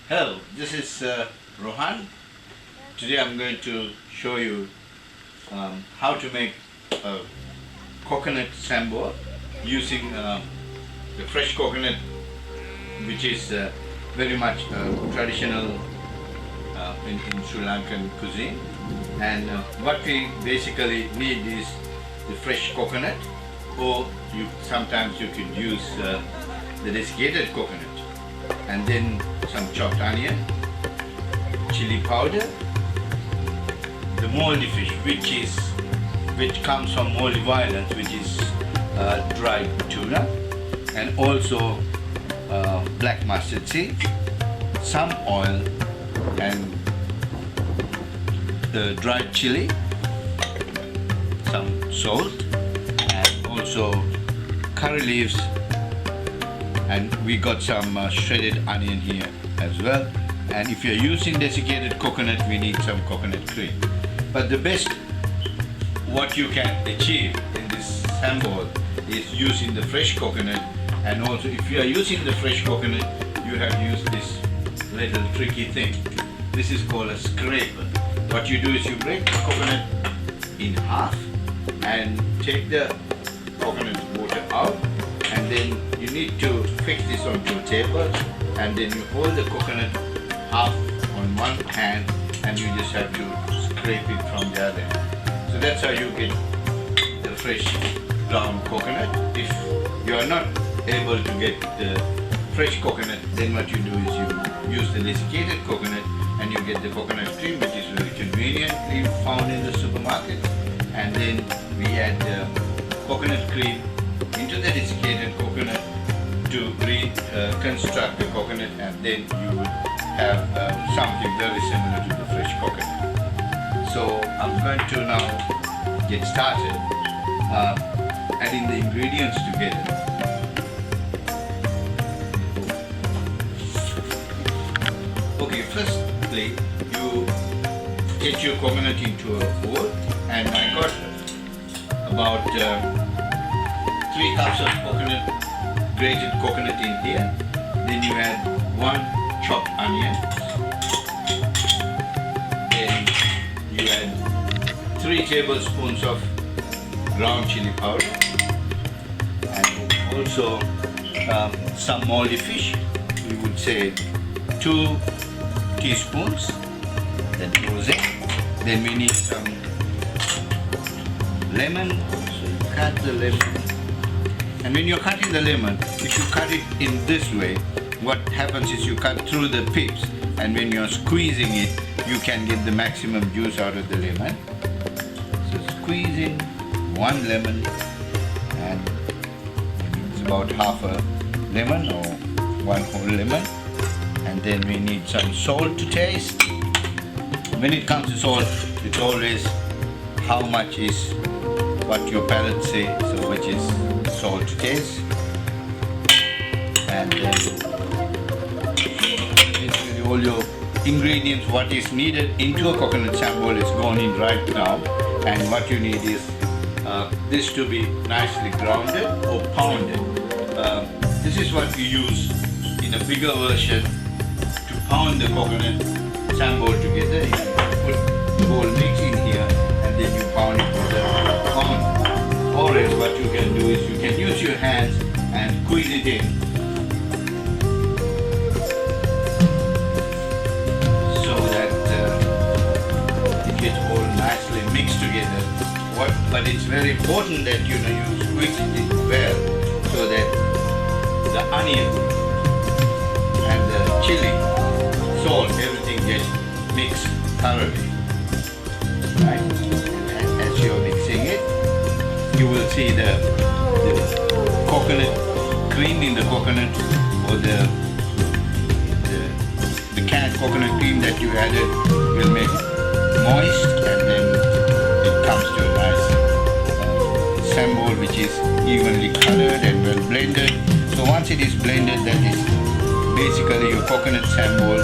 Hello, this is Rohan. Today I'm going to show you how to make a coconut sambol using the fresh coconut, which is very much traditional in Sri Lankan cuisine. And what we basically need is the fresh coconut, or sometimes you can use the desiccated coconut, and then some chopped onion, chili powder, the moldy fish, which comes from Maldive Islands, which is dried tuna, and also black mustard seeds, some oil, and dried chili, some salt, and also curry leaves, and we got some shredded onion here as well. And if you're using desiccated coconut, we need some coconut cream. But the best what you can achieve in this sambol is using the fresh coconut. And also, if you are using the fresh coconut, you have used this little tricky thing. This is called a scraper. What you do is you break the coconut in half and take the coconut water out, and then you need to fix this onto a table, and then you hold the coconut half on one hand and you just have to scrape it from the other hand. So that's how you get the fresh ground coconut. If you are not able to get the fresh coconut, then what you do is you use the desiccated coconut and you get the coconut cream, which is very conveniently found in the supermarket. And then we add the coconut cream into the desiccated coconut to reconstruct the coconut, and then you would have something very similar to the fresh coconut. So I'm going to now get started adding the ingredients together. Okay, firstly you get your coconut into a bowl, and I got about 3 cups of grated coconut in here. Then you add 1 chopped onion. Then you add 3 tablespoons of ground chili powder, and also some moldy fish. We would say 2 teaspoons. Then close it. Then we need some lemon. So you cut the lemon. And when you're cutting the lemon, if you cut it in this way, what happens is you cut through the pips, and when you're squeezing it, you can get the maximum juice out of the lemon. So squeezing 1 lemon, and it's about half a lemon or 1 whole lemon. And then we need some salt to taste. When it comes to salt, it's always how much is what your palate say, so which is salt to taste. And then basically all your ingredients, what is needed into a coconut sambol is gone in right now. And what you need is this to be nicely grounded or pounded. This is what we use in a bigger version to pound the coconut sambol together. You put the whole mix in here, and then you pound it with the pound. Or else what you can do is you can use your hands and squeeze it in, so that it gets all nicely mixed together. But it's very important that you squeeze it in well, so that the onion and the chili, salt, everything gets mixed thoroughly. Right? And as you're mixing it, you will see the coconut cream in the coconut, or the canned coconut cream that you added will make it moist, and then it comes to a nice sambol which is evenly colored and well blended. So once it is blended, that is basically your coconut sambol.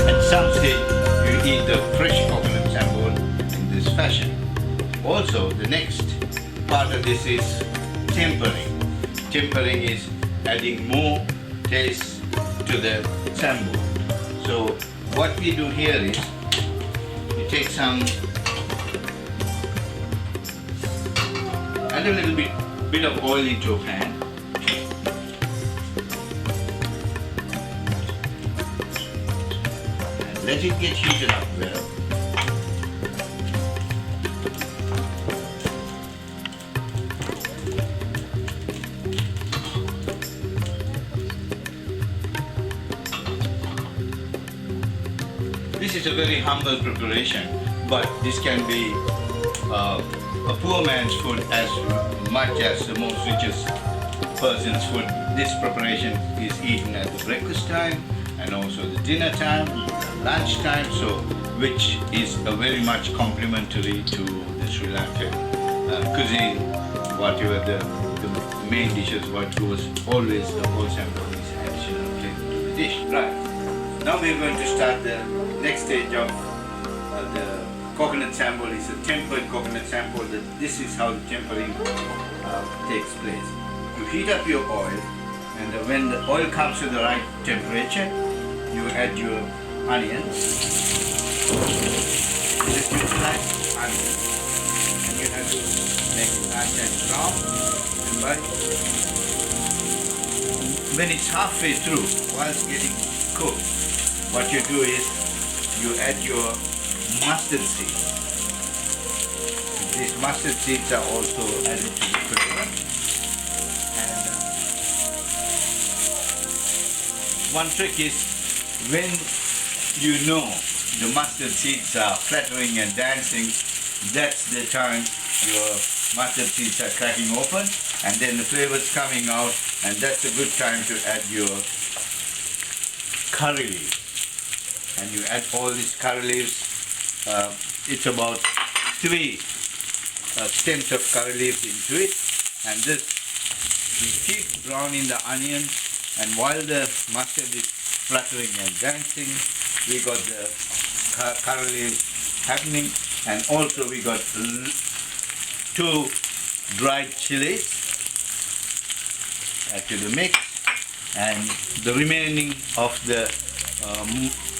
At some stage you eat the fresh coconut sambol in this fashion. Also, the next part of this is tempering. Tempering is adding more taste to the sambol. So what we do here is we take some, add a little bit of oil into a pan. And let it get heated up well. This is a very humble preparation, but this can be a poor man's food as much as the most richest person's food. This preparation is eaten at the breakfast time and also the dinner time, lunch time, so which is a very much complementary to the Sri Lankan cuisine. Whatever the main dishes, what goes always the Pol Sambol is additional flavor to the dish. Right. Now we're going to start the next stage of the coconut sambol. Is a tempered coconut sambol. This is how the tempering takes place. You heat up your oil, and when the oil comes to the right temperature, you add your onions. Just utilize onions, and you have to make it nice and brown. And when it's halfway through, while it's getting cooked, what you do is you add your mustard seeds. These mustard seeds are also added to the flavor. And one trick is when you know the mustard seeds are fluttering and dancing, that's the time your mustard seeds are cracking open, and then the flavor's coming out, and that's a good time to add your curry leaves. And you add all these curry leaves. It's about 3 stems of curry leaves into it, and this we keep browning the onions, and while the mustard is fluttering and dancing, we got the curry leaves happening, and also we got 2 dried chilies add to the mix, and the remaining of the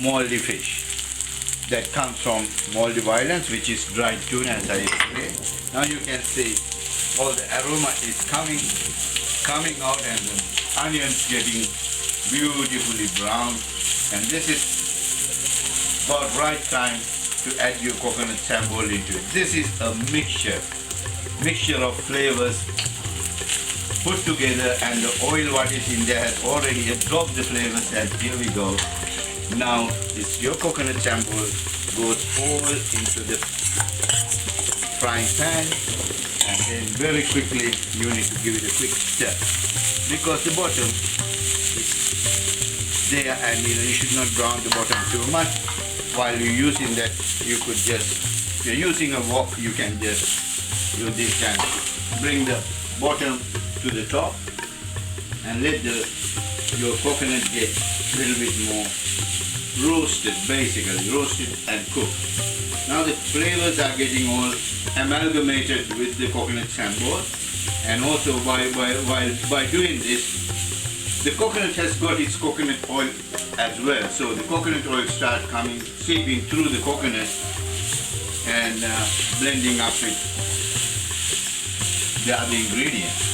moldy fish that comes from moldy islands, which is dried tuna, as I explained. Now you can see all the aroma is coming out, and the onions getting beautifully brown, and this is about right time to add your coconut sambol into it. This is a mixture of flavors put together, and the oil what is in there has already absorbed the flavors, and here we go. Now your coconut sambol goes all into the frying pan, and then very quickly you need to give it a quick stir, because the bottom is there, and you should not brown the bottom too much. While you're using that, you could just, if you're using a wok, you can just do this and bring the bottom to the top and let your coconut get a little bit more roasted, basically roasted and cooked. Now the flavors are getting all amalgamated with the coconut sambol, and also by doing this, the coconut has got its coconut oil as well, so the coconut oil starts seeping through the coconut and blending up with the other ingredients.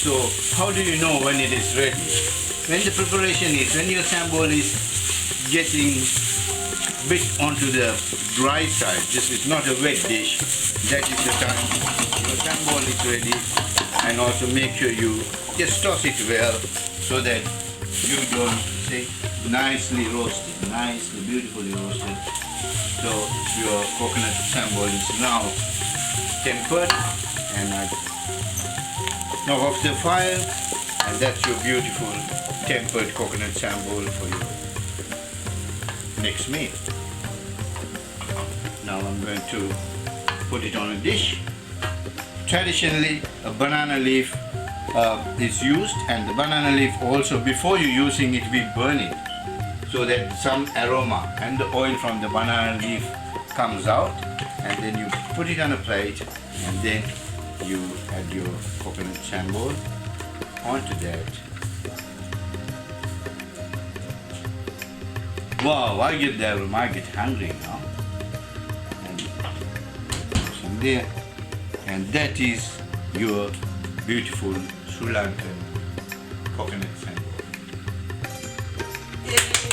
So how do you know when it is ready? When the preparation is, when your sambol is getting bit onto the dry side, this is not a wet dish, that is the time your sambol is ready. And also make sure you just toss it well, so that you don't see nicely roasted, nicely, beautifully roasted. So your coconut sambol is now tempered, and I knock off the fire, and that's your beautiful tempered coconut sambol for your next meal. Now I'm going to put it on a dish. Traditionally, a banana leaf is used, and the banana leaf also, before you using it, we burn it so that some aroma and the oil from the banana leaf comes out, and then you put it on a plate, and then you add your coconut sambol onto that, Wow, I get there, I get hungry now. And some there. And that is your beautiful Sri Lankan coconut sandwich. Yay!